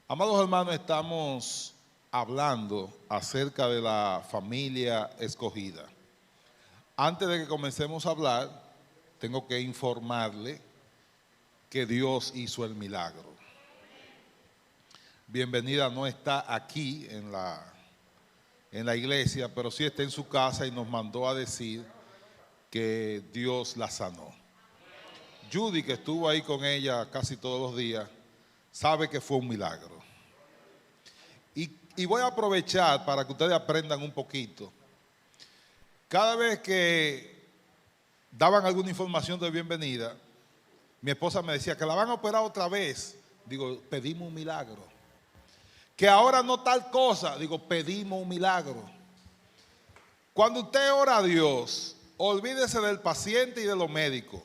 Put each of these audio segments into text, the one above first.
Amados hermanos, estamos hablando acerca de la familia escogida. Antes de que comencemos a hablar, tengo que informarle que Dios hizo el milagro. Bienvenida no está aquí en la iglesia, pero sí está en su casa y nos mandó a decir que Dios la sanó. Judy, que estuvo ahí con ella casi todos los días, sabe que fue un milagro. Y voy a aprovechar para que ustedes aprendan un poquito. Cada vez que daban alguna información de bienvenida, mi esposa me decía que la van a operar otra vez. Digo, pedimos un milagro. Que ahora no tal cosa, digo, pedimos un milagro. Cuando usted ora a Dios, olvídese del paciente y de los médicos.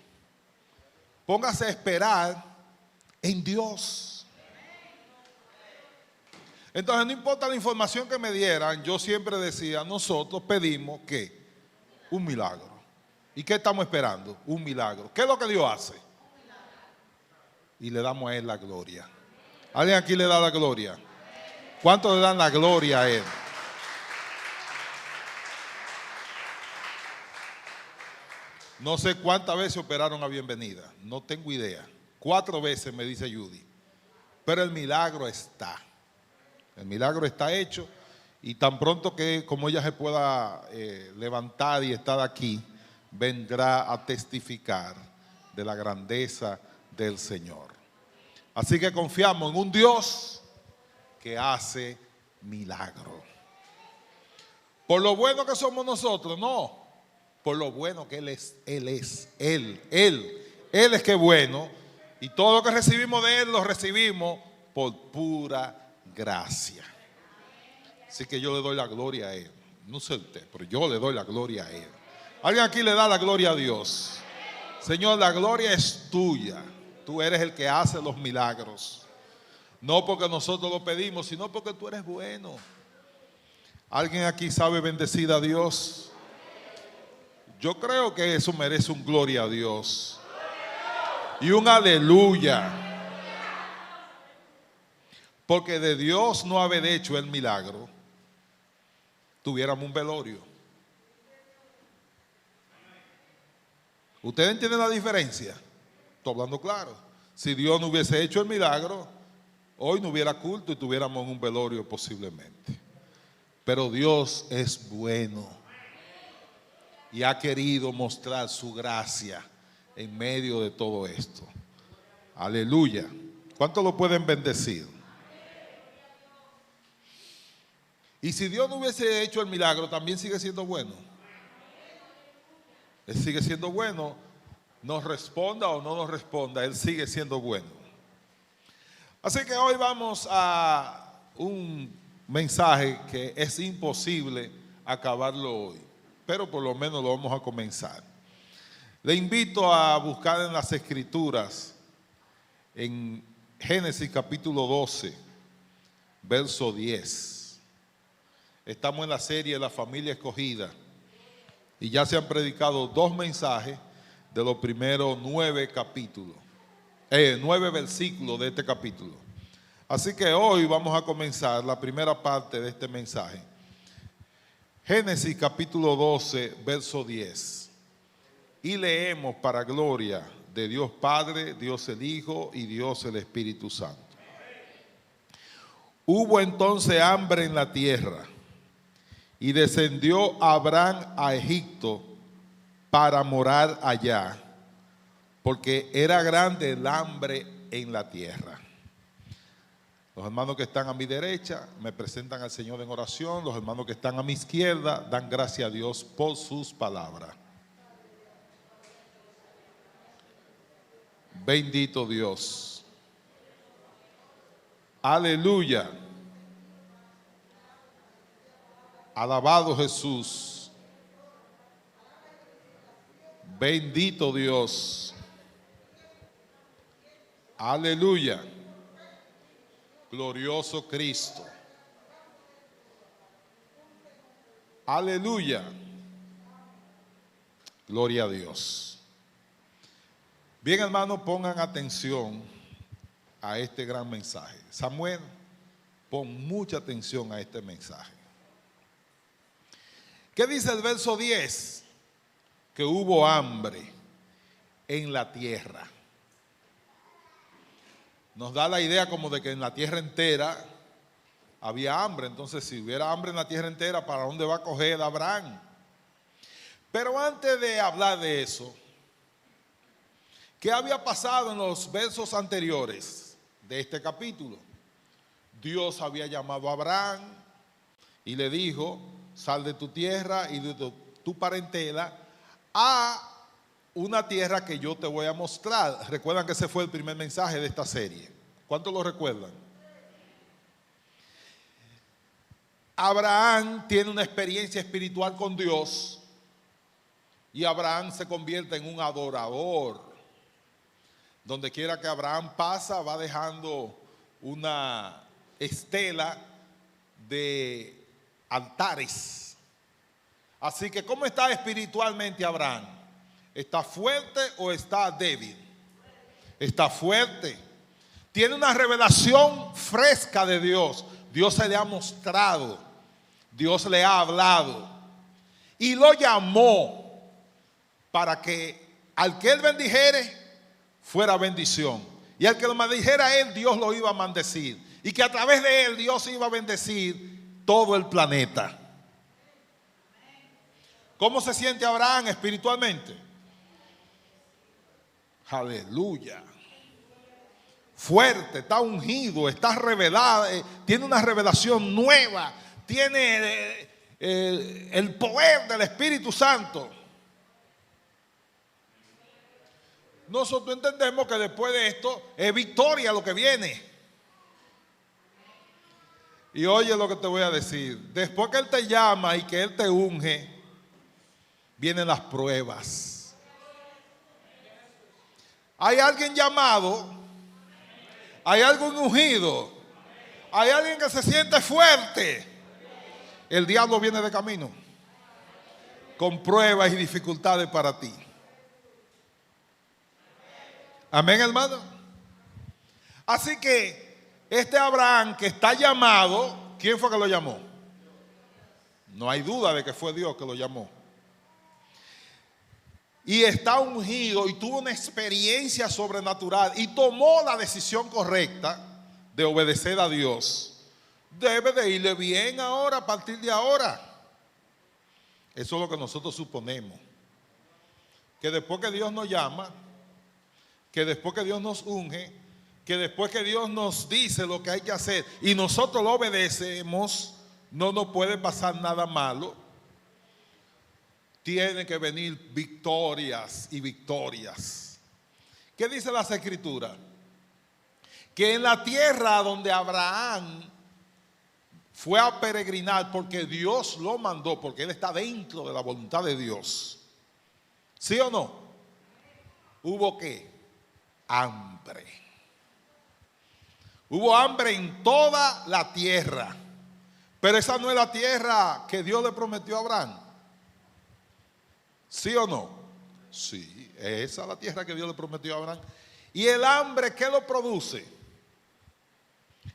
Póngase a esperar en Dios. Entonces, no importa la información que me dieran, yo siempre decía, nosotros pedimos ¿qué? Un milagro. ¿Y qué estamos esperando? Un milagro. ¿Qué es lo que Dios hace? Y le damos a Él la gloria. ¿Alguien aquí le da la gloria? ¿Cuántos le dan la gloria a Él? No sé cuántas veces operaron a bienvenida, no tengo idea. 4 veces me dice Judy. Pero el milagro está. El milagro está hecho y tan pronto que como ella se pueda levantar y estar aquí, vendrá a testificar de la grandeza del Señor. Así que confiamos en un Dios que hace milagro. Por lo bueno que somos nosotros, no. Por lo bueno que Él es. Él es que es bueno. Y todo lo que recibimos de Él lo recibimos por pura gracia. Así que yo le doy la gloria a Él. No sé usted, pero yo le doy la gloria a Él. ¿Alguien aquí le da la gloria a Dios? Señor, la gloria es tuya. Tú eres el que hace los milagros. No porque nosotros lo pedimos, sino porque tú eres bueno. ¿Alguien aquí sabe bendecir a Dios? Yo creo que eso merece un gloria a Dios. Y un aleluya. Porque de Dios no haber hecho el milagro, tuviéramos un velorio. ¿Ustedes entienden la diferencia? Estoy hablando claro. Si Dios no hubiese hecho el milagro, hoy no hubiera culto y tuviéramos un velorio posiblemente. Pero Dios es bueno y ha querido mostrar su gracia en medio de todo esto. Aleluya. ¿Cuántos lo pueden bendecir? Y si Dios no hubiese hecho el milagro, también sigue siendo bueno. Él sigue siendo bueno, nos responda o no nos responda, Él sigue siendo bueno. Así que hoy vamos a un mensaje que es imposible acabarlo hoy, pero por lo menos lo vamos a comenzar. Le invito a buscar en las Escrituras, en Génesis capítulo 12, verso 10. Estamos en la serie de la familia escogida y ya se han predicado 2 mensajes de los primeros 9 capítulos, 9 versículos de este capítulo. Así que hoy vamos a comenzar la primera parte de este mensaje. Génesis capítulo 12, verso 10. Y leemos para gloria de Dios Padre, Dios el Hijo y Dios el Espíritu Santo. Hubo entonces hambre en la tierra. Y descendió Abraham a Egipto para morar allá, porque era grande el hambre en la tierra. Los hermanos que están a mi derecha me presentan al Señor en oración. Los hermanos que están a mi izquierda dan gracias a Dios por sus palabras. Bendito Dios. Aleluya. Alabado Jesús. Bendito Dios. Aleluya. Glorioso Cristo. Aleluya. Gloria a Dios. Bien, hermanos, pongan atención a este gran mensaje. Samuel Pon mucha atención a este mensaje. ¿Qué dice el verso 10? Que hubo hambre en la tierra. Nos da la idea como de que en la tierra entera había hambre. Entonces, si hubiera hambre en la tierra entera, ¿para dónde va a coger Abraham? Pero antes de hablar de eso, ¿qué había pasado en los versos anteriores de este capítulo? Dios había llamado a Abraham y le dijo: sal de tu tierra y de tu parentela a una tierra que yo te voy a mostrar. Recuerdan que ese fue el primer mensaje de esta serie. ¿Cuántos lo recuerdan? Abraham tiene una experiencia espiritual con Dios y Abraham se convierte en un adorador. Donde quiera que Abraham pasa, va dejando una estela de altares. Así que, ¿cómo está espiritualmente Abraham? ¿Está fuerte o está débil? Está fuerte. Tiene una revelación fresca de Dios. Dios se le ha mostrado. Dios le ha hablado. Y lo llamó para que al que él bendijere fuera bendición. Y al que lo maldijera a él, Dios lo iba a maldecir. Y que a través de él, Dios iba a bendecir todo el planeta. ¿Cómo se siente Abraham espiritualmente? Aleluya. Fuerte, está ungido, está revelado, tiene una revelación nueva, tiene el poder del Espíritu Santo. Nosotros entendemos que después de esto es victoria lo que viene. Y oye lo que te voy a decir. Después que Él te llama y que Él te unge, vienen las pruebas. Hay alguien llamado, hay alguien ungido, hay alguien que se siente fuerte. El diablo viene de camino con pruebas y dificultades para ti. Amén, hermano. Así que este Abraham que está llamado, ¿quién fue que lo llamó? No hay duda de que fue Dios que lo llamó. Y está ungido y tuvo una experiencia sobrenatural y tomó la decisión correcta de obedecer a Dios. Debe de irle bien ahora, a partir de ahora. Eso es lo que nosotros suponemos. Que después que Dios nos llama, que después que Dios nos unge, que después que Dios nos dice lo que hay que hacer y nosotros lo obedecemos, no nos puede pasar nada malo. Tienen que venir victorias y victorias. ¿Qué dice las Escrituras? Que en la tierra donde Abraham fue a peregrinar, porque Dios lo mandó, porque él está dentro de la voluntad de Dios. ¿Sí o no? ¿Hubo qué? Hambre. Hubo hambre en toda la tierra. Pero esa no es la tierra que Dios le prometió a Abraham. ¿Sí o no? Sí, esa es la tierra que Dios le prometió a Abraham. ¿Y el hambre qué lo produce?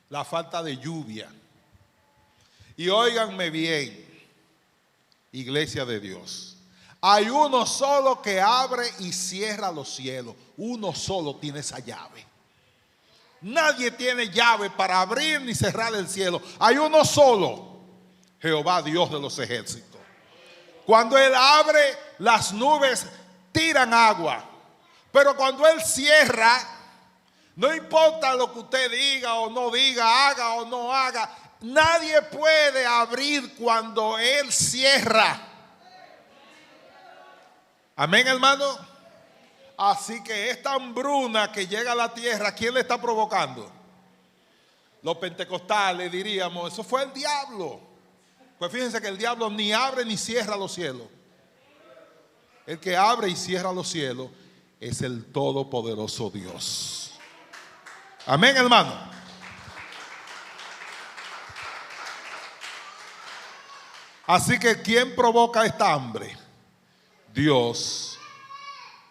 La falta de lluvia. Y óiganme bien, iglesia de Dios. Hay uno solo que abre y cierra los cielos. Uno solo tiene esa llave. Nadie tiene llave para abrir ni cerrar el cielo. Hay uno solo, Jehová Dios de los ejércitos. Cuando Él abre, las nubes tiran agua. Pero cuando Él cierra, no importa lo que usted diga o no diga, haga o no haga, nadie puede abrir cuando Él cierra. Amén, hermano. Así que esta hambruna que llega a la tierra, ¿quién le está provocando? Los pentecostales diríamos, eso fue el diablo. Pues fíjense que el diablo ni abre ni cierra los cielos. El que abre y cierra los cielos es el todopoderoso Dios. Amén, hermano. Así que ¿quién provoca esta hambre? Dios.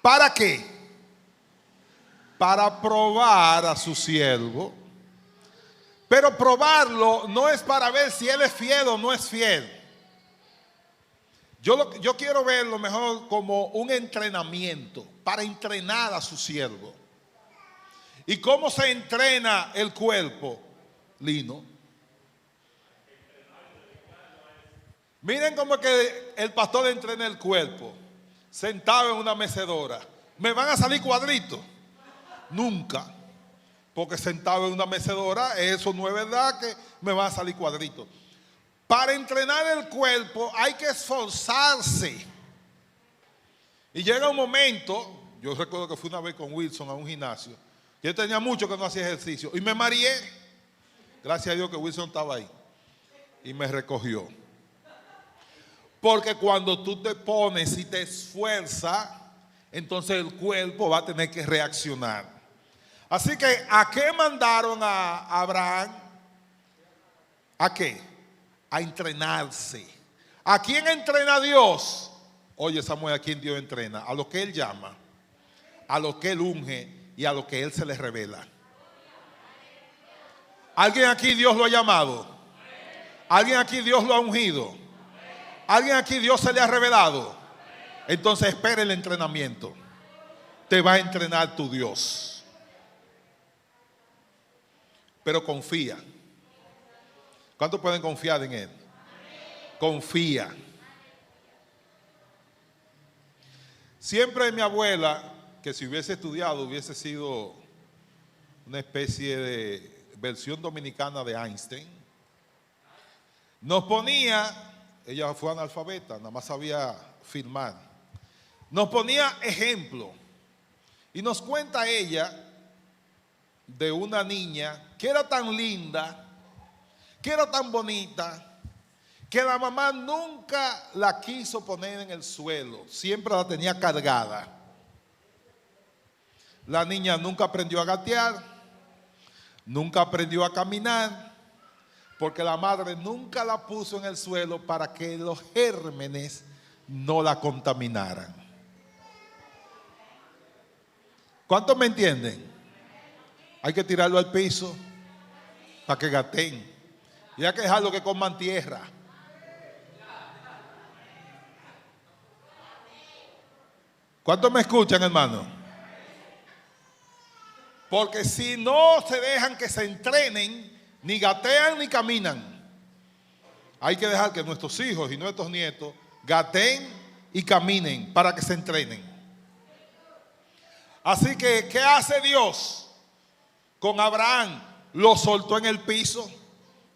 ¿Para qué? Para probar a su siervo. Pero probarlo no es para ver si él es fiel o no es fiel. Yo quiero verlo mejor como un entrenamiento para entrenar a su siervo. ¿Y cómo se entrena el cuerpo, Lino? Miren cómo es que el pastor entrena el cuerpo. Sentado en una mecedora. ¿Me van a salir cuadritos? Nunca. Porque sentado en una mecedora, eso no es verdad que me van a salir cuadritos. Para entrenar el cuerpo hay que esforzarse. Y llega un momento, yo recuerdo que fui una vez con Wilson a un gimnasio. Yo tenía mucho que no hacía ejercicio y me mareé. Gracias a Dios que Wilson estaba ahí y me recogió. Porque cuando tú te pones y te esfuerzas, entonces el cuerpo va a tener que reaccionar. Así que, ¿a qué mandaron a Abraham? ¿A qué? A entrenarse. ¿A quién entrena Dios? Oye, Samuel, ¿a quién Dios entrena? A lo que Él llama, a lo que Él unge y a lo que Él se les revela. ¿Alguien aquí Dios lo ha llamado? ¿Alguien aquí Dios lo ha ungido? ¿Alguien aquí Dios se le ha revelado? Entonces espera el entrenamiento. Te va a entrenar tu Dios. Pero confía. ¿Cuántos pueden confiar en Él? Confía. Siempre mi abuela, que si hubiese estudiado hubiese sido una especie de versión dominicana de Einstein, nos ponía, ella fue analfabeta, nada más sabía firmar, nos ponía ejemplo y nos cuenta ella de una niña que era tan linda, que era tan bonita, que la mamá nunca la quiso poner en el suelo, siempre la tenía cargada. La niña nunca aprendió a gatear, nunca aprendió a caminar, porque la madre nunca la puso en el suelo para que los gérmenes no la contaminaran. ¿Cuántos me entienden? Hay que tirarlo al piso para que gateen. Y hay que dejarlo que coman tierra. ¿Cuántos me escuchan, hermano? Porque si no se dejan que se entrenen, ni gatean ni caminan. Hay que dejar que nuestros hijos y nuestros nietos gateen y caminen para que se entrenen. Así que, ¿qué hace Dios con Abraham? Lo soltó en el piso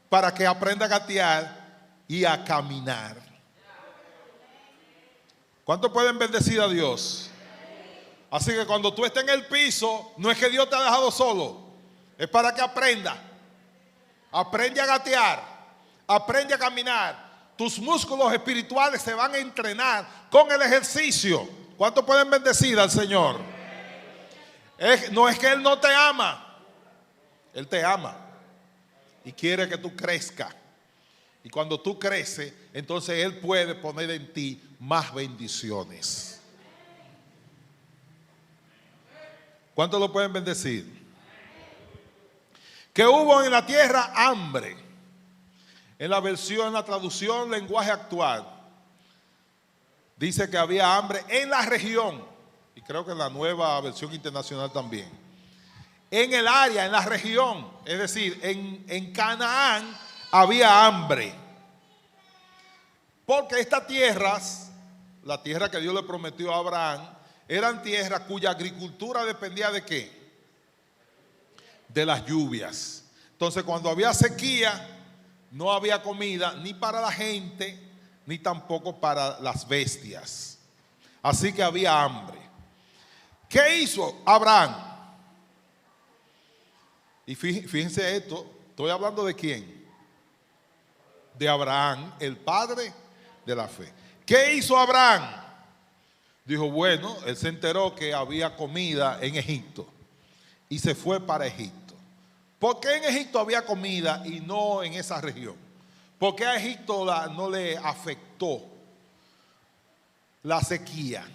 para que aprenda a gatear y a caminar. ¿Cuántos pueden bendecir a Dios? Así que cuando tú estés en el piso, no es que Dios te ha dejado solo, es para que aprenda. Aprende a gatear, aprende a caminar. Tus músculos espirituales se van a entrenar con el ejercicio. ¿Cuántos pueden bendecir al Señor? No es que Él no te ama, Él te ama y quiere que tú crezcas. Y cuando tú creces, entonces Él puede poner en ti más bendiciones. ¿Cuántos lo pueden bendecir? Que hubo en la tierra hambre. En la versión, en la traducción, lenguaje actual, dice que había hambre en la región. Y creo que en la nueva versión internacional también. En el área, en la región, es decir, en Canaán había hambre. Porque estas tierras, la tierra que Dios le prometió a Abraham, eran tierras cuya agricultura dependía ¿de qué? De las lluvias. Entonces cuando había sequía, no había comida ni para la gente, ni tampoco para las bestias. Así que había hambre. ¿Qué hizo Abraham? Y fíjense esto, estoy hablando de quién. De Abraham, el padre de la fe. ¿Qué hizo Abraham? Dijo, bueno, él se enteró que había comida en Egipto y se fue para Egipto. ¿Por qué en Egipto había comida y no en esa región? ¿Por qué a Egipto no le afectó la sequía?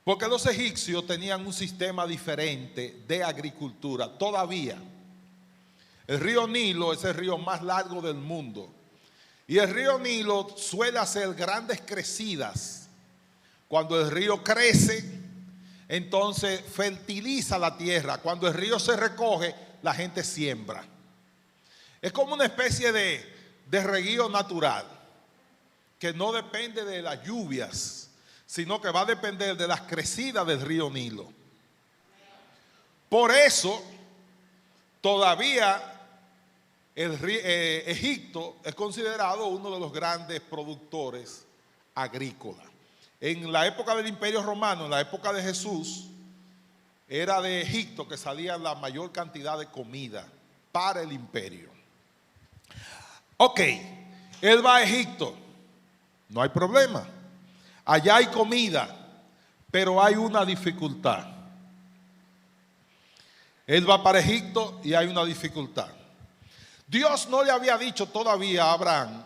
Porque los egipcios tenían un sistema diferente de agricultura todavía. El río Nilo es el río más largo del mundo. Y el río Nilo suele hacer grandes crecidas. Cuando el río crece, entonces fertiliza la tierra. Cuando el río se recoge, la gente siembra. Es como una especie de reguío natural, que no depende de las lluvias, sino que va a depender de las crecidas del río Nilo. Por eso, todavía Egipto es considerado uno de los grandes productores agrícolas. En la época del Imperio Romano, en la época de Jesús, era de Egipto que salía la mayor cantidad de comida para el imperio. Ok, él va a Egipto, no hay problema. Allá hay comida, pero hay una dificultad. Él va para Egipto y hay una dificultad. Dios no le había dicho todavía a Abraham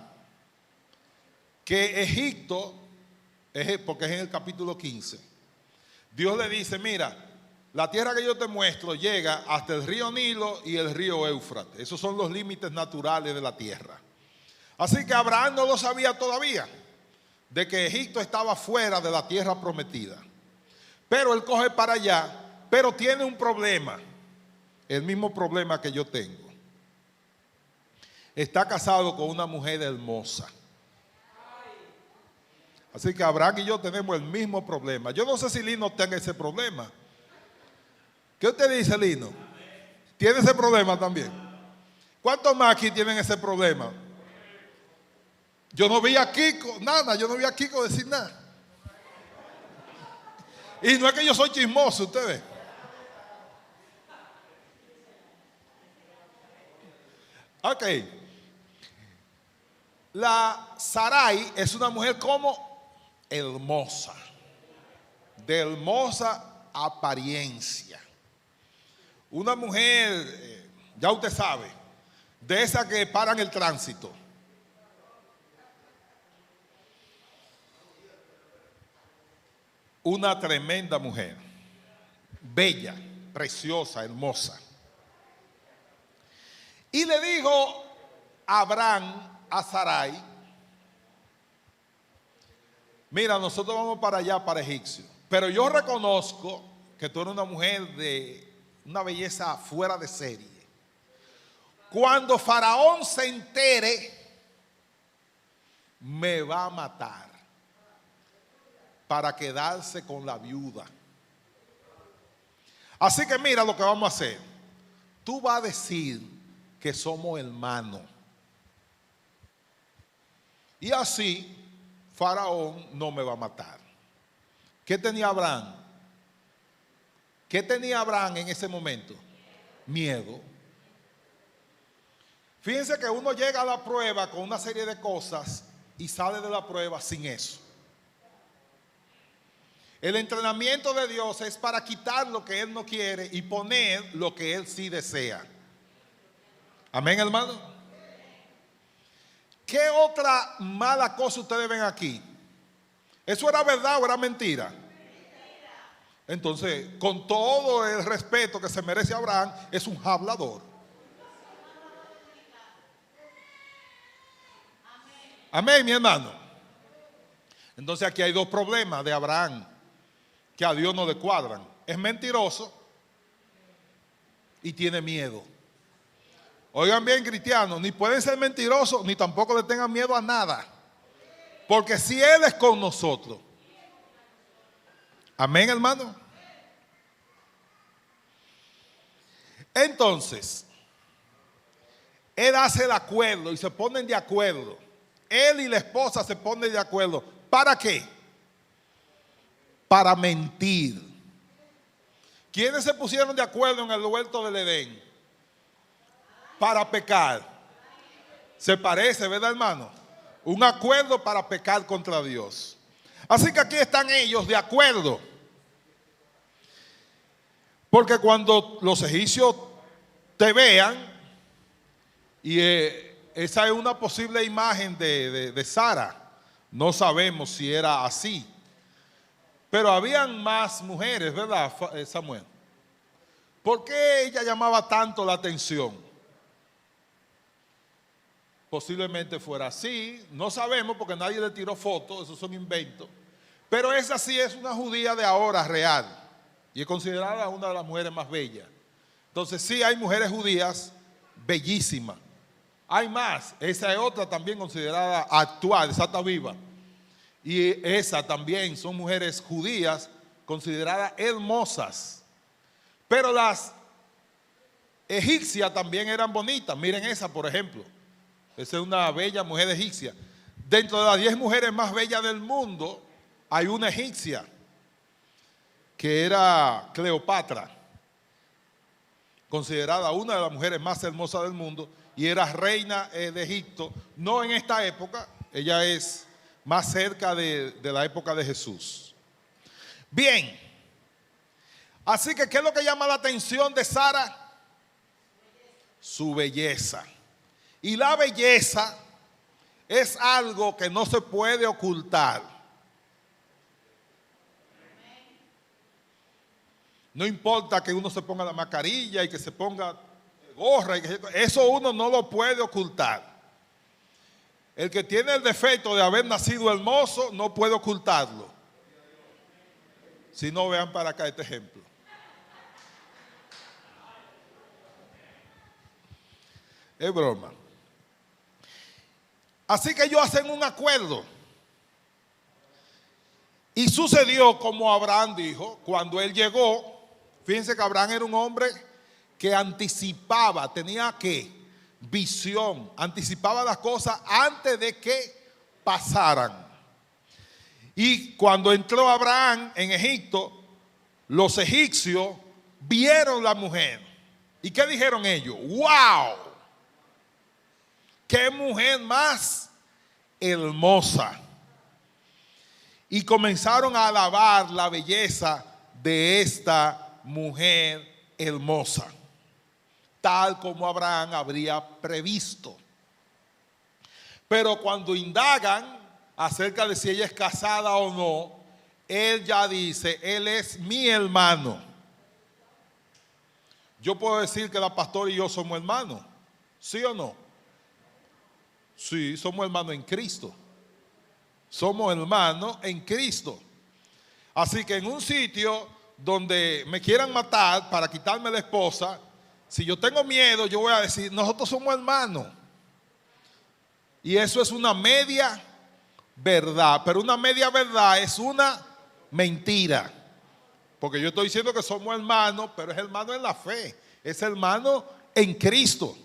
que Egipto, porque es en el capítulo 15, Dios le dice, mira, la tierra que yo te muestro llega hasta el río Nilo y el río Éufrates. Esos son los límites naturales de la tierra. Así que Abraham no lo sabía todavía, de que Egipto estaba fuera de la tierra prometida. Pero él coge para allá, pero tiene un problema, el mismo problema que yo tengo. Está casado con una mujer hermosa. Así que Abraham y yo tenemos el mismo problema. Yo no sé si Lino tenga ese problema. ¿Qué usted dice, Lino? ¿Tiene ese problema también? ¿Cuántos más aquí tienen ese problema? Yo no vi a Kiko, nada, yo no vi a Kiko decir nada. Y no es que yo soy chismoso, usted ve. Ok. La Sarai es una mujer como hermosa, de hermosa apariencia. Una mujer, ya usted sabe, de esas que paran el tránsito. Una tremenda mujer, bella, preciosa, hermosa. Y le dijo Abraham a Sarai, mira, nosotros vamos para allá, para Egipto, pero yo reconozco que tú eres una mujer de una belleza fuera de serie. Cuando Faraón se entere, me va a matar para quedarse con la viuda. Así que mira lo que vamos a hacer. Tú vas a decir que somos hermanos. Y así Faraón no me va a matar. ¿Qué tenía Abraham? ¿Qué tenía Abraham en ese momento? Miedo. Fíjense que uno llega a la prueba con una serie de cosas y sale de la prueba sin eso. El entrenamiento de Dios es para quitar lo que Él no quiere y poner lo que Él sí desea. Amén, hermano. ¿Qué otra mala cosa ustedes ven aquí? ¿Eso era verdad o era mentira? Entonces, con todo el respeto que se merece Abraham, es un hablador. Amén, mi hermano. Entonces aquí hay dos problemas de Abraham que a Dios no le cuadran. Es mentiroso y tiene miedo. Oigan bien, cristianos, ni pueden ser mentirosos ni tampoco le tengan miedo a nada, porque si Él es con nosotros. Amén, hermano. Entonces, Él hace el acuerdo y se ponen de acuerdo. Él y la esposa se ponen de acuerdo. ¿Para qué? Para mentir. ¿Quiénes se pusieron de acuerdo en el huerto del Edén? Para pecar. Se parece, ¿verdad, hermano? Un acuerdo para pecar contra Dios. Así que aquí están ellos de acuerdo. Porque cuando los egipcios te vean, y esa es una posible imagen de Sara, no sabemos si era así, pero habían más mujeres, ¿verdad, Samuel? ¿Por qué ella llamaba tanto la atención? Posiblemente fuera así, no sabemos porque nadie le tiró fotos, esos son inventos. Pero esa sí es una judía de ahora real y es considerada una de las mujeres más bellas. Entonces sí hay mujeres judías bellísimas. Hay más, esa es otra también considerada actual, esa está viva. Y esa también son mujeres judías consideradas hermosas. Pero las egipcias también eran bonitas. Miren esa, por ejemplo. Esa es una bella mujer egipcia. Dentro de las 10 mujeres más bellas del mundo, hay una egipcia, que era Cleopatra, considerada una de las mujeres más hermosas del mundo, y era reina de Egipto, no en esta época, ella es más cerca de la época de Jesús. Bien, así que ¿qué es lo que llama la atención de Sara? Su belleza. Y la belleza es algo que no se puede ocultar. No importa que uno se ponga la mascarilla y que se ponga gorra, eso uno no lo puede ocultar. El que tiene el defecto de haber nacido hermoso no puede ocultarlo. Si no, vean para acá este ejemplo. Es broma. Así que ellos hacen un acuerdo. Y sucedió como Abraham dijo, cuando él llegó. Fíjense que Abraham era un hombre que anticipaba, tenía ¿qué? Visión, anticipaba las cosas antes de que pasaran. Y cuando entró Abraham en Egipto, los egipcios vieron la mujer. ¿Y qué dijeron ellos? ¡Wow! ¡Qué mujer más hermosa! Y comenzaron a alabar la belleza de esta mujer hermosa, tal como Abraham habría previsto. Pero cuando indagan acerca de si ella es casada o no, él ya dice, él es mi hermano. Yo puedo decir que la pastora y yo somos hermanos, ¿sí o no? Sí, somos hermanos en Cristo. Somos hermanos en Cristo. Así que en un sitio donde me quieran matar para quitarme la esposa, si yo tengo miedo, yo voy a decir, nosotros somos hermanos. Y eso es una media verdad. Pero una media verdad es una mentira. Porque yo estoy diciendo que somos hermanos, pero es hermano en la fe. Es hermano en Cristo.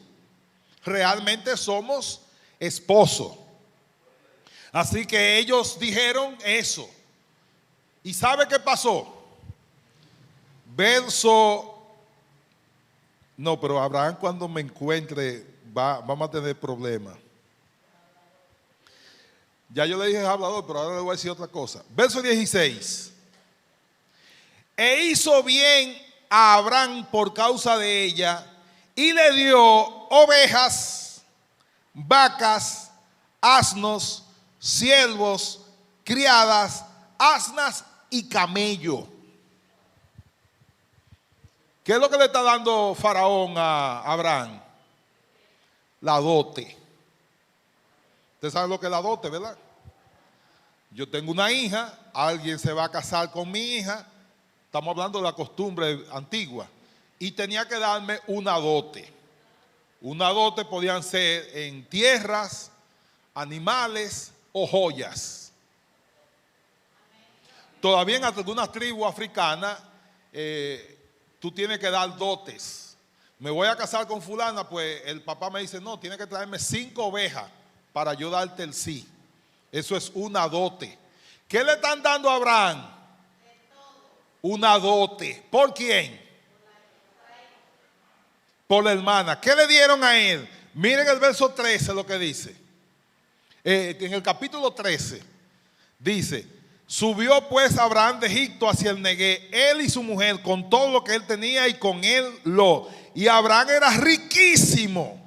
Realmente somos esposos. Así que ellos dijeron eso. ¿Y sabe qué pasó? No, pero Abraham cuando me encuentre vamos a tener problemas. Ya yo le dije hablador, pero ahora le voy a decir otra cosa. Verso 16. E hizo bien a Abraham por causa de ella, y le dio ovejas, vacas, asnos, siervos, criadas, asnas y camello. ¿Qué es lo que le está dando Faraón a Abraham? La dote. Usted sabe lo que es la dote, ¿verdad? Yo tengo una hija, alguien se va a casar con mi hija, estamos hablando de la costumbre antigua, y tenía que darme una dote. Una dote podían ser en tierras, animales o joyas. Todavía en algunas tribus africanas, tú tienes que dar dotes. Me voy a casar con fulana, pues el papá me dice, no, tienes que traerme 5 ovejas para yo darte el sí. Eso es una dote. ¿Qué le están dando a Abraham? Una dote. ¿Por quién? Por la hermana. ¿Qué le dieron a él? Miren el verso 13 lo que dice. En el capítulo 13 dice, subió pues Abraham de Egipto hacia el Negué, él y su mujer, con todo lo que él tenía y con él Lot. Y Abraham era riquísimo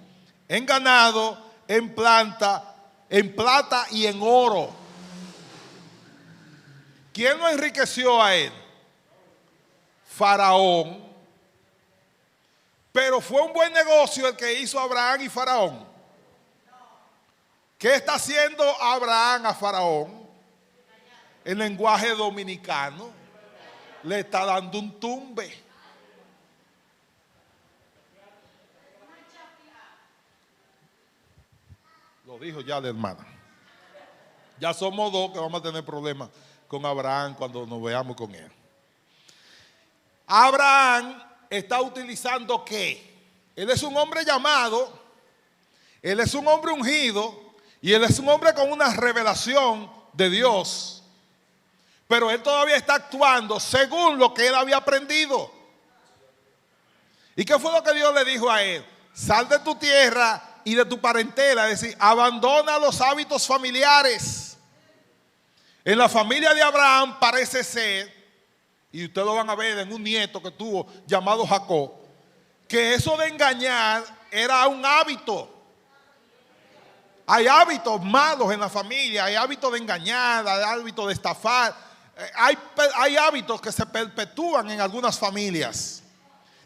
en ganado, en plata y en oro. ¿Quién lo enriqueció a él? Faraón. Pero fue un buen negocio el que hizo Abraham y Faraón. ¿Qué está haciendo Abraham a Faraón? En lenguaje dominicano, le está dando un tumbe. Lo dijo ya la hermana. Ya somos dos que vamos a tener problemas con Abraham cuando nos veamos con él. Abraham está utilizando ¿qué? Él es un hombre llamado, él es un hombre ungido y él es un hombre con una revelación de Dios. Pero él todavía está actuando según lo que él había aprendido. ¿Y qué fue lo que Dios le dijo a él? Sal de tu tierra y de tu parentela, es decir, abandona los hábitos familiares. En la familia de Abraham parece ser, y ustedes lo van a ver en un nieto que tuvo llamado Jacob, que eso de engañar era un hábito. Hay hábitos malos en la familia, hay hábitos de engañar, hay hábitos de estafar, hay hábitos que se perpetúan en algunas familias.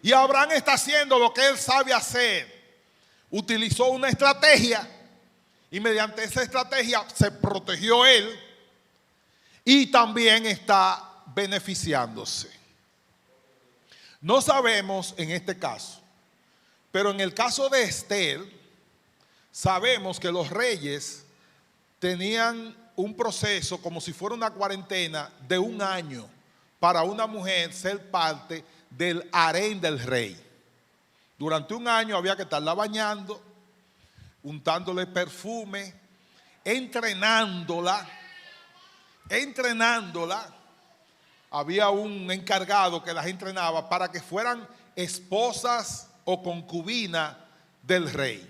Y Abraham está haciendo lo que él sabe hacer. Utilizó una estrategia y mediante esa estrategia se protegió él y también está beneficiándose. No sabemos en este caso, pero en el caso de Esther, sabemos que los reyes tenían un proceso como si fuera una cuarentena de 1 año para una mujer ser parte del harén del rey. Durante 1 año había que estarla bañando, untándole perfume, entrenándola. Había un encargado que las entrenaba para que fueran esposas o concubinas del rey.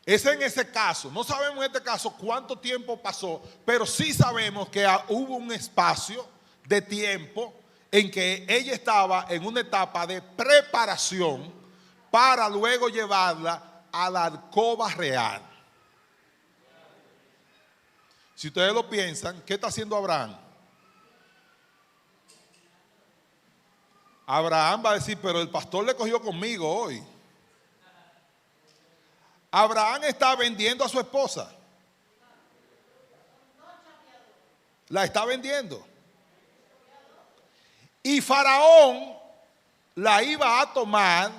Es en ese caso, no sabemos en este caso cuánto tiempo pasó, pero sí sabemos que hubo un espacio de tiempo en que ella estaba en una etapa de preparación para luego llevarla a la alcoba real. Si ustedes lo piensan, ¿qué está haciendo Abraham? Abraham va a decir, pero el pastor le cogió conmigo hoy. Abraham está vendiendo a su esposa. La está vendiendo. Y Faraón la iba a tomar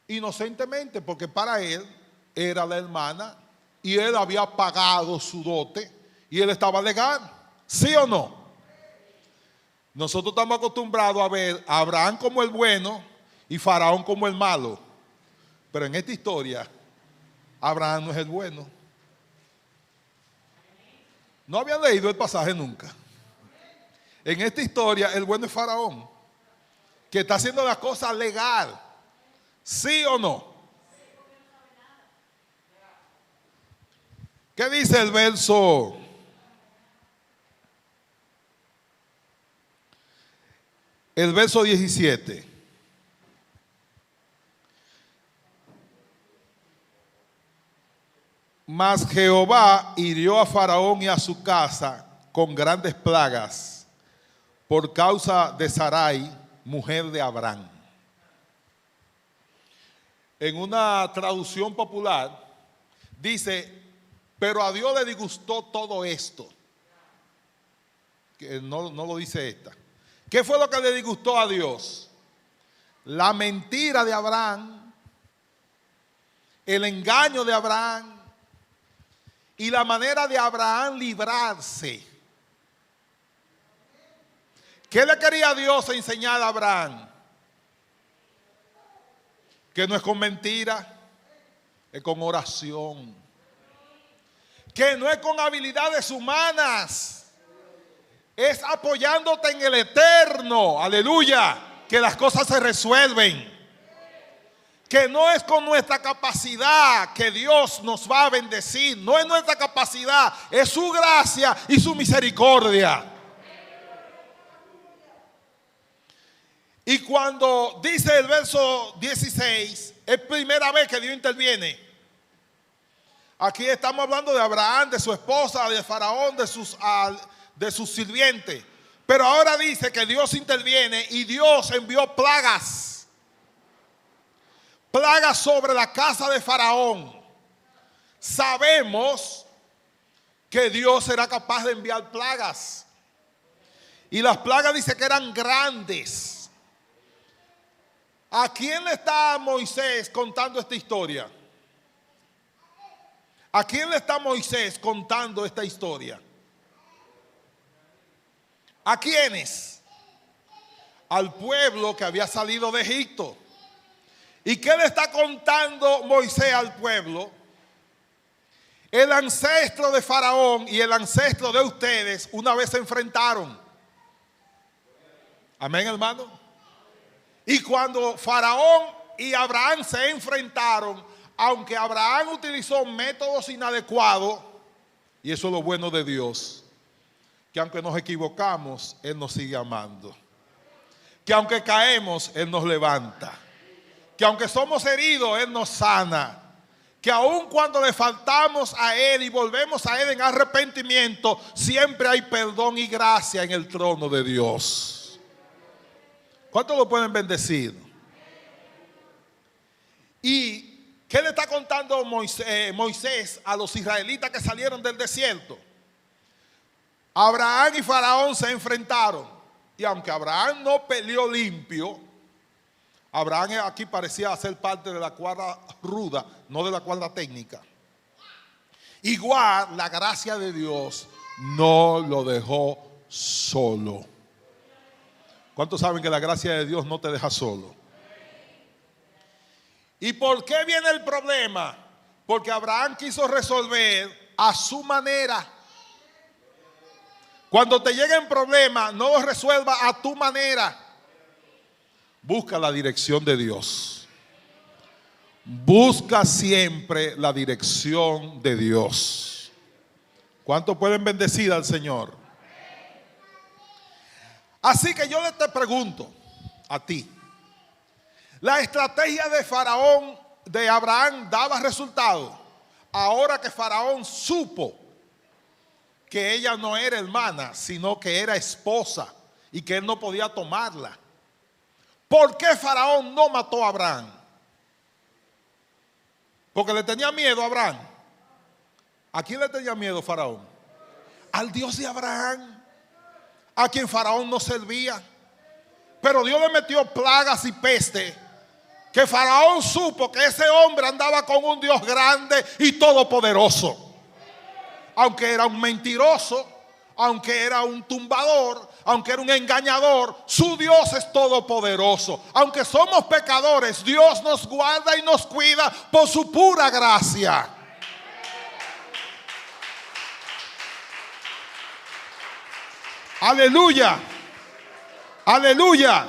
inocentemente, porque para él era la hermana y él había pagado su dote y él estaba legal. ¿Sí o no? Nosotros estamos acostumbrados a ver a Abraham como el bueno y Faraón como el malo. Pero en esta historia, Abraham no es el bueno. No habían leído el pasaje nunca. En esta historia, el bueno es Faraón, que está haciendo la cosa legal. ¿Sí o no? ¿Qué dice el verso? El verso 17. Mas Jehová hirió a Faraón y a su casa con grandes plagas por causa de Sarai, mujer de Abraham. En una traducción popular dice, pero a Dios le disgustó todo esto. Que no lo dice esta. ¿Qué fue lo que le disgustó a Dios? La mentira de Abraham, el engaño de Abraham y la manera de Abraham librarse. ¿Qué le quería Dios enseñar a Abraham? Que no es con mentira, es con oración. Que no es con habilidades humanas, es apoyándote en el eterno, aleluya, que las cosas se resuelven. Que no es con nuestra capacidad que Dios nos va a bendecir, no es nuestra capacidad, es su gracia y su misericordia. Y cuando dice el verso 16, es primera vez que Dios interviene. Aquí estamos hablando de Abraham, de su esposa, de Faraón, de sus sirvientes. Pero ahora dice que Dios interviene y Dios envió plagas. plagas sobre la casa de Faraón, sabemos que Dios será capaz de enviar plagas. Y las plagas dice que eran grandes. ¿A quién le está Moisés contando esta historia? ¿A quién le está Moisés contando esta historia? ¿A quiénes? Al pueblo que había salido de Egipto. ¿Y qué le está contando Moisés al pueblo? El ancestro de Faraón y el ancestro de ustedes una vez se enfrentaron. Amén, hermano. Y cuando Faraón y Abraham se enfrentaron, aunque Abraham utilizó métodos inadecuados, y eso es lo bueno de Dios, que aunque nos equivocamos, Él nos sigue amando. Que aunque caemos, Él nos levanta. Que aunque somos heridos, Él nos sana. Que aun cuando le faltamos a Él y volvemos a Él en arrepentimiento, siempre hay perdón y gracia en el trono de Dios. ¿Cuántos lo pueden bendecir? ¿Y qué le está contando Moisés a los israelitas que salieron del desierto? Abraham y Faraón se enfrentaron. Y aunque Abraham no peleó limpio, Abraham aquí parecía ser parte de la cuerda ruda, no de la cuerda técnica. Igual la gracia de Dios no lo dejó solo. ¿Cuántos saben que la gracia de Dios no te deja solo? ¿Y por qué viene el problema? Porque Abraham quiso resolver a su manera. Cuando te lleguen problemas, no los resuelva a tu manera. Busca la dirección de Dios. Busca siempre la dirección de Dios. ¿Cuántos pueden bendecir al Señor? Así que yo te pregunto a ti, ¿la estrategia de Faraón, de Abraham, daba resultado? Ahora que Faraón supo que ella no era hermana, sino que era esposa y que él no podía tomarla. ¿Por qué Faraón no mató a Abraham? Porque le tenía miedo a Abraham. ¿A quién le tenía miedo Faraón? Al Dios de Abraham, a quien Faraón no servía. Pero Dios le metió plagas y peste, que Faraón supo que ese hombre andaba con un Dios grande y todopoderoso. Aunque era un mentiroso, aunque era un tumbador, aunque era un engañador, su Dios es todopoderoso. Aunque somos pecadores, Dios nos guarda y nos cuida por su pura gracia. Aleluya. Aleluya.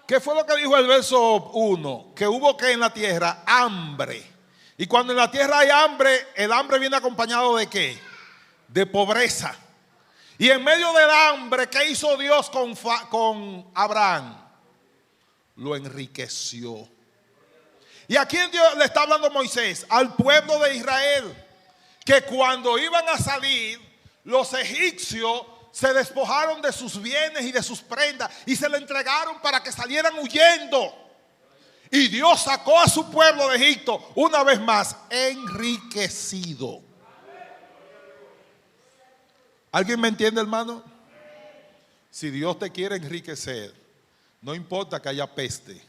¿Qué fue lo que dijo el verso 1? Que hubo que en la tierra hambre. Y cuando en la tierra hay hambre, el hambre viene acompañado ¿de qué? De pobreza. Y en medio del hambre, ¿qué hizo Dios con Abraham? Lo enriqueció. ¿Y a quién Dios le está hablando Moisés? Al pueblo de Israel. Que cuando iban a salir, los egipcios se despojaron de sus bienes y de sus prendas y se le entregaron para que salieran huyendo. Y Dios sacó a su pueblo de Egipto una vez más enriquecido. ¿Alguien me entiende, hermano? Si Dios te quiere enriquecer, no importa que haya peste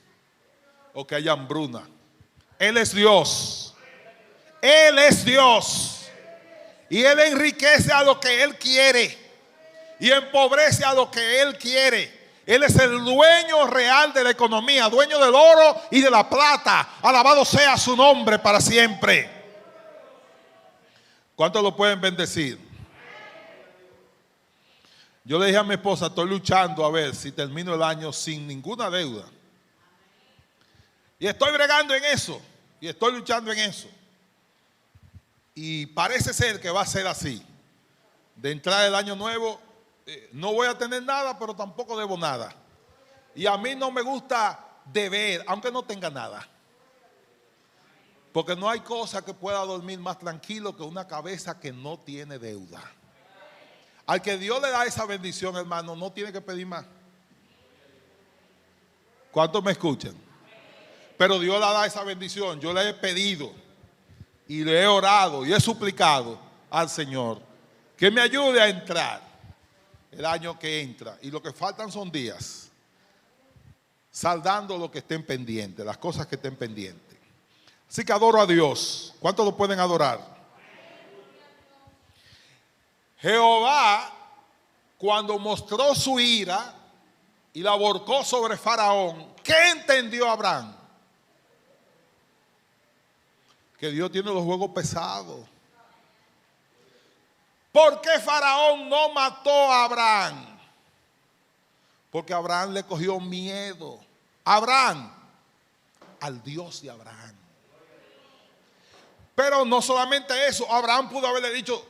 o que haya hambruna. Él es Dios. Él es Dios. Y Él enriquece a lo que Él quiere y empobrece a lo que Él quiere. Él es el dueño real de la economía, dueño del oro y de la plata. Alabado sea su nombre para siempre. ¿Cuántos lo pueden bendecir? Yo le dije a mi esposa, estoy luchando a ver si termino el año sin ninguna deuda. Y estoy bregando en eso. Y estoy luchando en eso. Y parece ser que va a ser así. De entrar el año nuevo, no voy a tener nada, pero tampoco debo nada. Y a mí no me gusta deber, aunque no tenga nada. Porque no hay cosa que pueda dormir más tranquilo que una cabeza que no tiene deuda. Al que Dios le da esa bendición, hermano, no tiene que pedir más. ¿Cuántos me escuchan? Pero Dios le da esa bendición. Yo le he pedido y le he orado y he suplicado al Señor que me ayude a entrar el año que entra. Y lo que faltan son días, saldando lo que estén pendientes, las cosas que estén pendientes. Así que adoro a Dios. ¿Cuántos lo pueden adorar? Jehová, cuando mostró su ira y la volcó sobre Faraón, ¿qué entendió Abraham? Que Dios tiene los juegos pesados. ¿Por qué Faraón no mató a Abraham? Porque Abraham le cogió miedo. Abraham, al Dios de Abraham. Pero no solamente eso, Abraham pudo haberle dicho,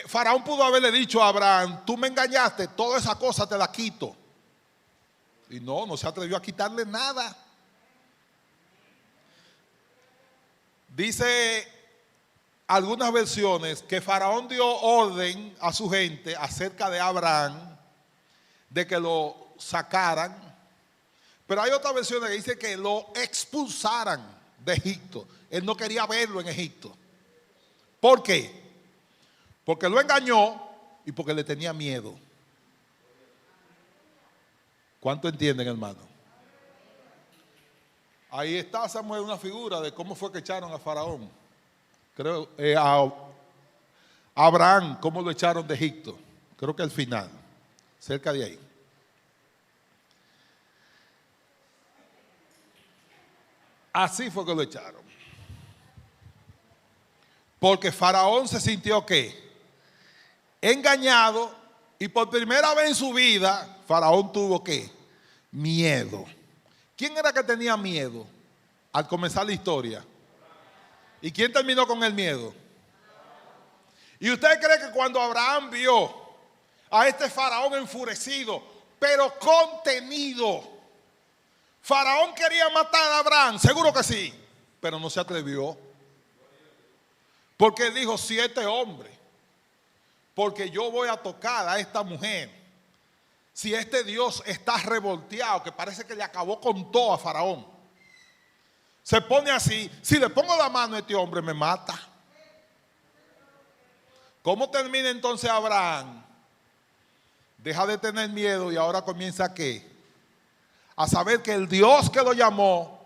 Faraón pudo haberle dicho a Abraham, tú me engañaste, toda esa cosa te la quito. Y no se atrevió a quitarle nada. Dice algunas versiones que Faraón dio orden a su gente acerca de Abraham, de que lo sacaran. Pero hay otras versiones que dice que lo expulsaran de Egipto. Él no quería verlo en Egipto. ¿Por qué? Porque lo engañó y porque le tenía miedo. ¿Cuánto entienden, hermano? Ahí está, Samuel, una figura de cómo fue que echaron a Faraón. Creo, a Abraham, cómo lo echaron de Egipto. Creo que al final, cerca de ahí. Así fue que lo echaron. Porque Faraón se sintió ¿qué? Engañado, y por primera vez en su vida, Faraón tuvo ¿qué? Miedo. ¿Quién era que tenía miedo al comenzar la historia? ¿Y quién terminó con el miedo? ¿Y usted cree que cuando Abraham vio a este Faraón enfurecido, pero contenido, Faraón quería matar a Abraham? Seguro que sí, pero no se atrevió. Porque él dijo, si este hombre, porque yo voy a tocar a esta mujer, si este Dios está revolteado, que parece que le acabó con todo a Faraón, se pone así, si le pongo la mano a este hombre me mata. ¿Cómo termina entonces Abraham? Deja de tener miedo y ahora comienza ¿a qué? A saber que el Dios que lo llamó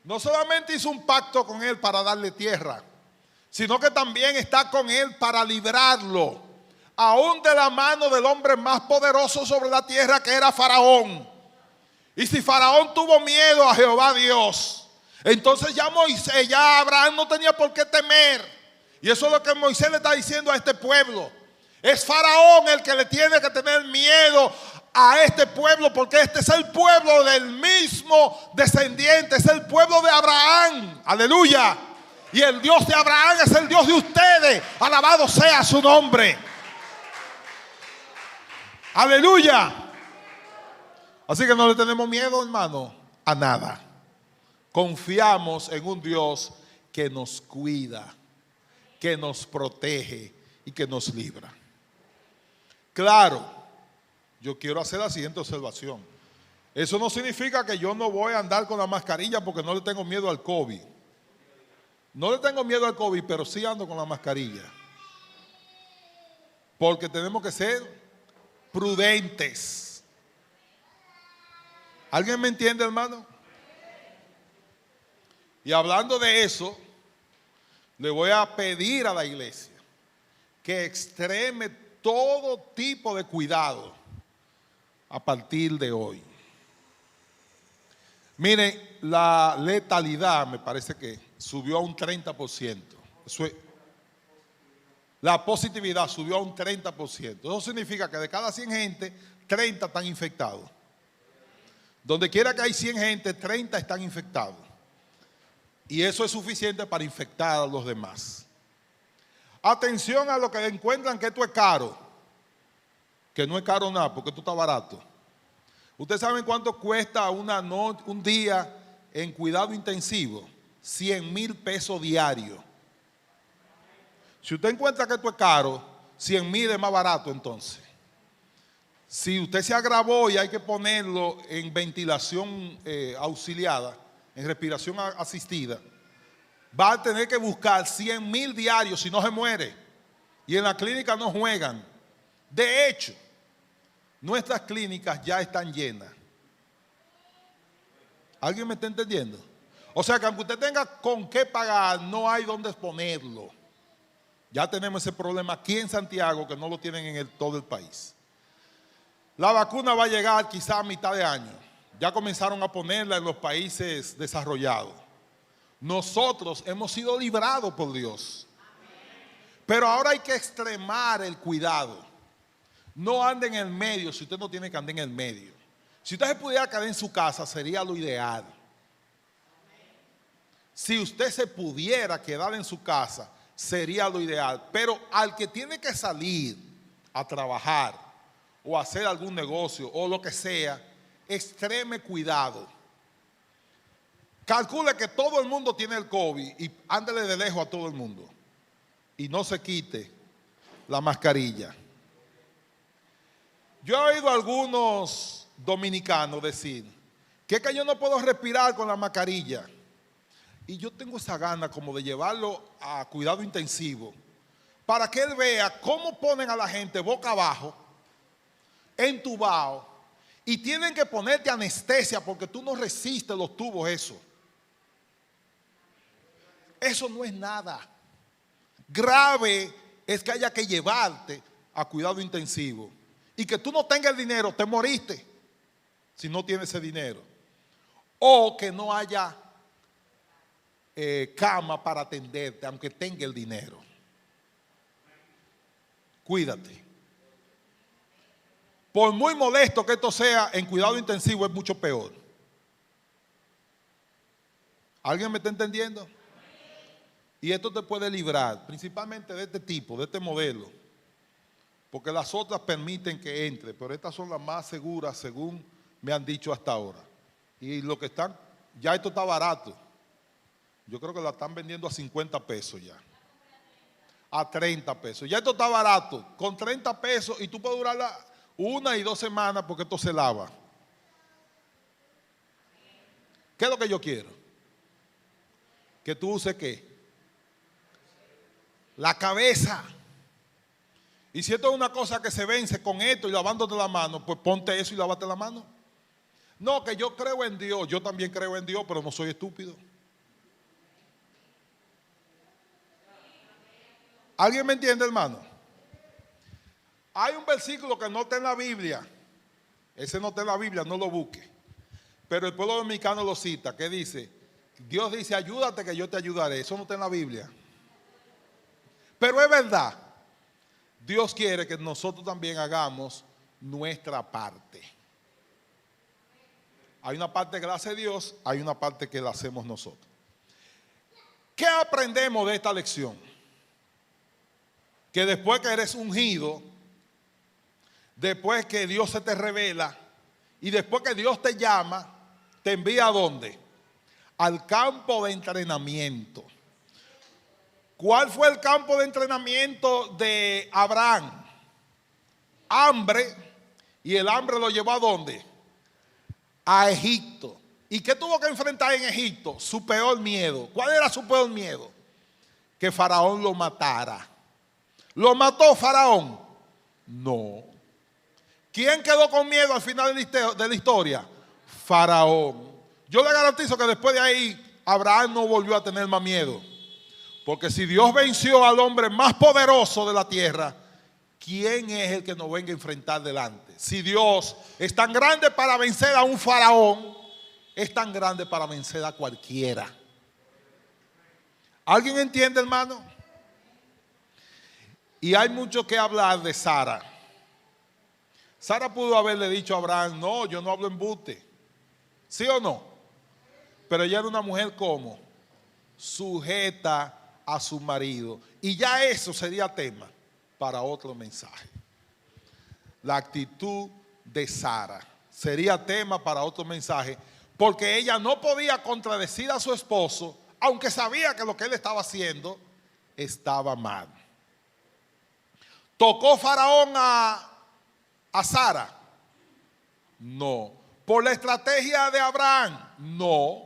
no solamente hizo un pacto con él para darle tierra, sino que también está con él para librarlo, aún de la mano del hombre más poderoso sobre la tierra, que era Faraón. Y si Faraón tuvo miedo a Jehová Dios, entonces ya Abraham no tenía por qué temer. Y eso es lo que Moisés le está diciendo a este pueblo. Es Faraón el que le tiene que tener miedo a este pueblo, porque este es el pueblo del mismo descendiente, es el pueblo de Abraham. Aleluya. Y el Dios de Abraham es el Dios de ustedes. Alabado sea su nombre. Aleluya. Así que no le tenemos miedo, hermano, a nada. Confiamos en un Dios que nos cuida, que nos protege y que nos libra. Claro, yo quiero hacer la siguiente observación. Eso no significa que yo no voy a andar con la mascarilla porque no le tengo miedo al COVID. No le tengo miedo al COVID, pero sí ando con la mascarilla. Porque tenemos que ser prudentes. ¿Alguien me entiende, hermano? Y hablando de eso, le voy a pedir a la iglesia que extreme todo tipo de cuidado a partir de hoy. Miren, la letalidad me parece que subió a un 30%. La positividad subió a un 30%. Eso significa que de cada 100 gente, 30 están infectados. Donde quiera que hay 100 gente, 30 están infectados. Y eso es suficiente para infectar a los demás. Atención a lo que encuentran que esto es caro. Que no es caro nada, porque esto está barato. ¿Ustedes saben cuánto cuesta un día en cuidado intensivo? 100,000 pesos diarios. Si usted encuentra que esto es caro, 100,000 es más barato entonces. Si usted se agravó y hay que ponerlo en ventilación auxiliada, en respiración asistida, va a tener que buscar 100,000 diarios si no se muere. Y en la clínica no juegan. De hecho, nuestras clínicas ya están llenas. ¿Alguien me está entendiendo? O sea que aunque usted tenga con qué pagar, no hay dónde ponerlo. Ya tenemos ese problema aquí en Santiago, que no lo tienen en todo el país. La vacuna va a llegar quizá a mitad de año. Ya comenzaron a ponerla en los países desarrollados. Nosotros hemos sido librados por Dios. Pero ahora hay que extremar el cuidado. No ande en el medio si usted no tiene que andar en el medio. Si usted se pudiera quedar en su casa, sería lo ideal. Si usted se pudiera quedar en su casa, sería lo ideal. Pero al que tiene que salir a trabajar o hacer algún negocio o lo que sea, extreme cuidado. Calcule que todo el mundo tiene el COVID y ándele de lejos a todo el mundo. Y no se quite la mascarilla. Yo he oído a algunos dominicanos decir que es que yo no puedo respirar con la mascarilla. Y yo tengo esa gana como de llevarlo a cuidado intensivo para que él vea cómo ponen a la gente boca abajo, entubado, y tienen que ponerte anestesia porque tú no resistes los tubos, eso. Eso no es nada. Grave es que haya que llevarte a cuidado intensivo y que tú no tengas el dinero, te moriste si no tienes ese dinero. O que no haya cama para atenderte, aunque tenga el dinero. Cuídate. Por muy molesto que esto sea, en cuidado intensivo es mucho peor. ¿Alguien me está entendiendo? Y esto te puede librar, principalmente de este tipo, de este modelo. Porque las otras permiten que entre, pero estas son las más seguras, según me han dicho hasta ahora. Y lo que están, ya esto está barato. Yo creo que la están vendiendo a 50 pesos ya. A 30 pesos. Ya esto está barato. Con 30 pesos y tú puedes durarla 1 y 2 semanas porque esto se lava. ¿Qué es lo que yo quiero? Que tú uses ¿qué? La cabeza. Y si esto es una cosa que se vence con esto y lavándote la mano, pues ponte eso y lávate la mano. No, que yo creo en Dios. Yo también creo en Dios, pero no soy estúpido. ¿Alguien me entiende, hermano? Hay un versículo que no está en la Biblia. Ese no está en la Biblia, no lo busque. Pero el pueblo dominicano lo cita, que dice, Dios dice, ayúdate que yo te ayudaré. Eso no está en la Biblia. Pero es verdad. Dios quiere que nosotros también hagamos nuestra parte. Hay una parte que la hace Dios, hay una parte que la hacemos nosotros. ¿Qué aprendemos de esta lección? Que después que eres ungido, después que Dios se te revela y después que Dios te llama, te envía ¿a dónde? Al campo de entrenamiento. ¿Cuál fue el campo de entrenamiento de Abraham? Hambre, y el hambre lo llevó ¿a dónde? A Egipto. ¿Y qué tuvo que enfrentar en Egipto? Su peor miedo. ¿Cuál era su peor miedo? Que Faraón lo matara. ¿Lo mató Faraón? No. ¿Quién quedó con miedo al final de la historia? Faraón. Yo le garantizo que después de ahí Abraham no volvió a tener más miedo. Porque si Dios venció al hombre más poderoso de la tierra, ¿quién es el que nos venga a enfrentar delante? Si Dios es tan grande para vencer a un faraón, es tan grande para vencer a cualquiera. ¿Alguien entiende, hermano? Y hay mucho que hablar de Sara. Sara pudo haberle dicho a Abraham, no, yo no hablo embuste. ¿Sí o no? Pero ella era una mujer como sujeta a su marido. Y ya eso sería tema para otro mensaje. La actitud de Sara sería tema para otro mensaje, porque ella no podía contradecir a su esposo, aunque sabía que lo que él estaba haciendo estaba mal. ¿Tocó Faraón a Sara? No. ¿Por la estrategia de Abraham? No.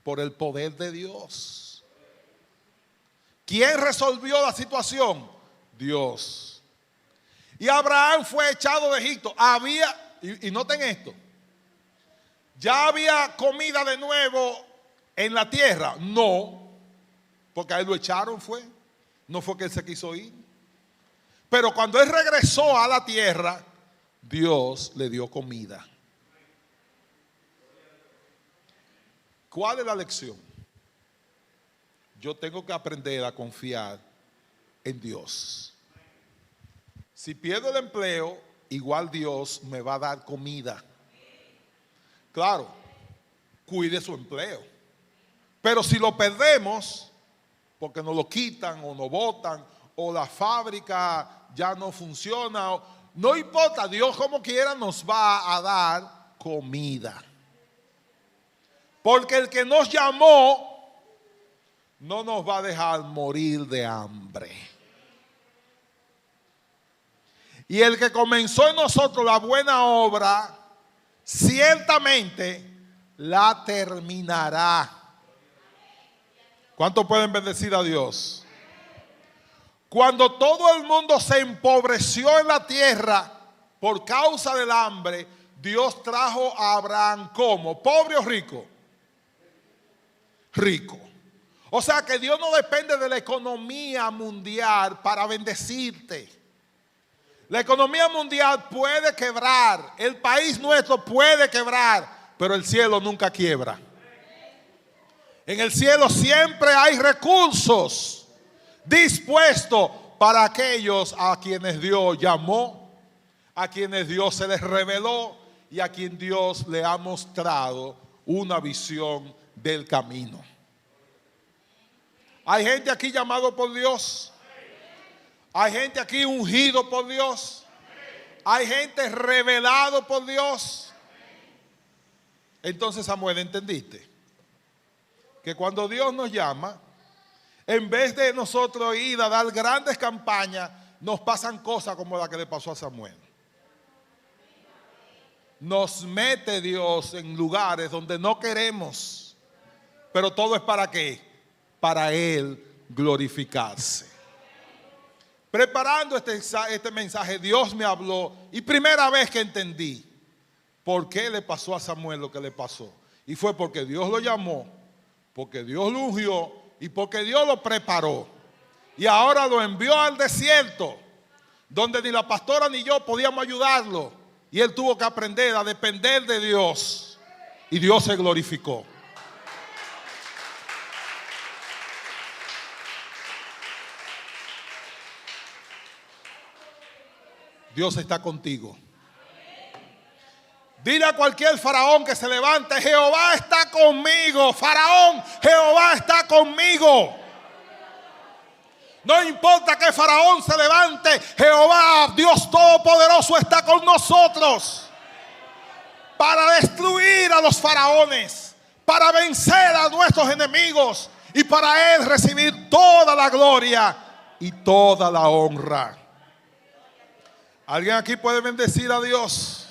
Por el poder de Dios. ¿Quién resolvió la situación? Dios. Y Abraham fue echado de Egipto. Y noten esto, ¿ya había comida de nuevo en la tierra? No, porque a él lo echaron no fue que él se quiso ir. Pero cuando él regresó a la tierra, Dios le dio comida. ¿Cuál es la lección? Yo tengo que aprender a confiar en Dios. Si pierdo el empleo, igual Dios me va a dar comida. Claro, cuide su empleo. Pero si lo perdemos, porque nos lo quitan o nos botan, o la fábrica ya no funciona, no importa, Dios como quiera nos va a dar comida. Porque el que nos llamó no nos va a dejar morir de hambre. Y el que comenzó en nosotros la buena obra, ciertamente la terminará. ¿Cuántos pueden bendecir a Dios? Cuando todo el mundo se empobreció en la tierra por causa del hambre, Dios trajo a Abraham ¿cómo? ¿Pobre o rico? Rico. O sea que Dios no depende de la economía mundial para bendecirte. La economía mundial puede quebrar, el país nuestro puede quebrar, pero el cielo nunca quiebra. En el cielo siempre hay recursos dispuestos para aquellos a quienes Dios llamó, a quienes Dios se les reveló y a quien Dios le ha mostrado una visión del camino. Hay gente aquí llamado por Dios. Hay gente aquí ungido por Dios. Hay gente revelado por Dios. Entonces, Samuel, ¿entendiste? Que cuando Dios nos llama, en vez de nosotros ir a dar grandes campañas, nos pasan cosas como la que le pasó a Samuel. Nos mete Dios en lugares donde no queremos. Pero todo es ¿para qué? Para Él glorificarse. Preparando este mensaje, Dios me habló y primera vez que entendí por qué le pasó a Samuel lo que le pasó. Y fue porque Dios lo llamó, porque Dios lo ungió y porque Dios lo preparó. Y ahora lo envió al desierto, donde ni la pastora ni yo podíamos ayudarlo. Y él tuvo que aprender a depender de Dios. Y Dios se glorificó. Dios está contigo. Dile a cualquier faraón que se levante: Jehová está conmigo. Faraón, Jehová está conmigo. No importa que faraón se levante, Jehová, Dios Todopoderoso, está con nosotros para destruir a los faraones, para vencer a nuestros enemigos y para Él recibir toda la gloria y toda la honra. ¿Alguien aquí puede bendecir a Dios?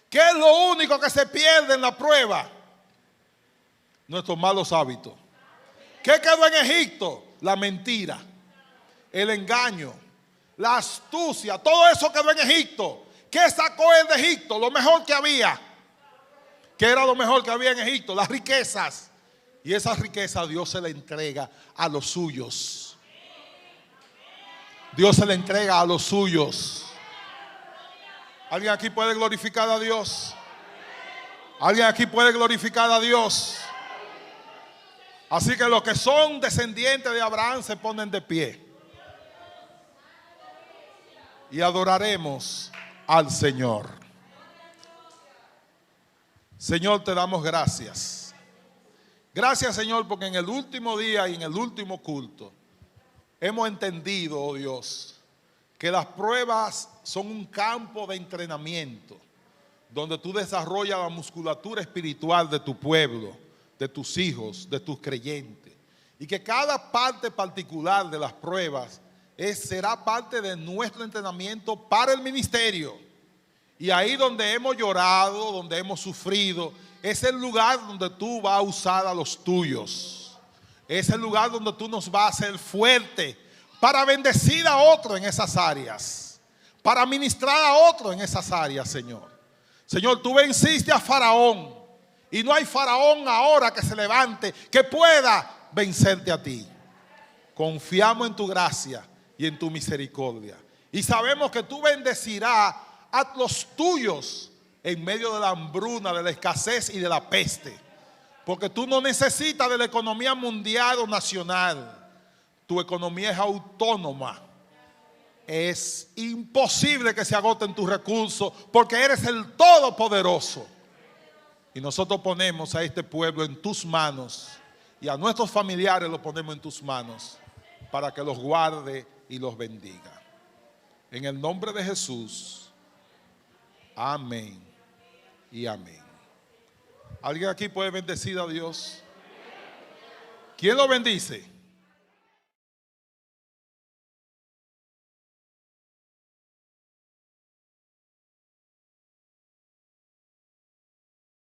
¿Qué es lo único que se pierde en la prueba? Nuestros malos hábitos. ¿Qué quedó en Egipto? La mentira, el engaño, la astucia, todo eso quedó en Egipto. ¿Qué sacó él de Egipto? Lo mejor que había. ¿Qué era lo mejor que había en Egipto? Las riquezas. Y esa riqueza Dios se la entrega a los suyos. Dios se le entrega a los suyos. ¿Alguien aquí puede glorificar a Dios? ¿Alguien aquí puede glorificar a Dios? Así que los que son descendientes de Abraham se ponen de pie y adoraremos al Señor. Señor, te damos gracias. Gracias, Señor, porque en el último día y en el último culto hemos entendido, oh Dios, que las pruebas son un campo de entrenamiento donde tú desarrollas la musculatura espiritual de tu pueblo, de tus hijos, de tus creyentes. Y que cada parte particular de las pruebas será parte de nuestro entrenamiento para el ministerio Y ahí donde hemos llorado, donde hemos sufrido, es el lugar donde tú vas a usar a los tuyos. Es el lugar donde tú nos vas a hacer fuerte para bendecir a otro en esas áreas, para ministrar a otro en esas áreas, Señor. Señor, tú venciste a Faraón y no hay faraón ahora que se levante que pueda vencerte a ti. Confiamos en tu gracia y en tu misericordia. Y sabemos que tú bendecirás a los tuyos en medio de la hambruna, de la escasez y de la peste. Porque tú no necesitas de la economía mundial o nacional. Tu economía es autónoma. Es imposible que se agoten tus recursos porque eres el Todopoderoso. Y nosotros ponemos a este pueblo en tus manos y a nuestros familiares los ponemos en tus manos para que los guarde y los bendiga. En el nombre de Jesús. Amén y amén. ¿Alguien aquí puede bendecir a Dios? ¿Quién lo bendice?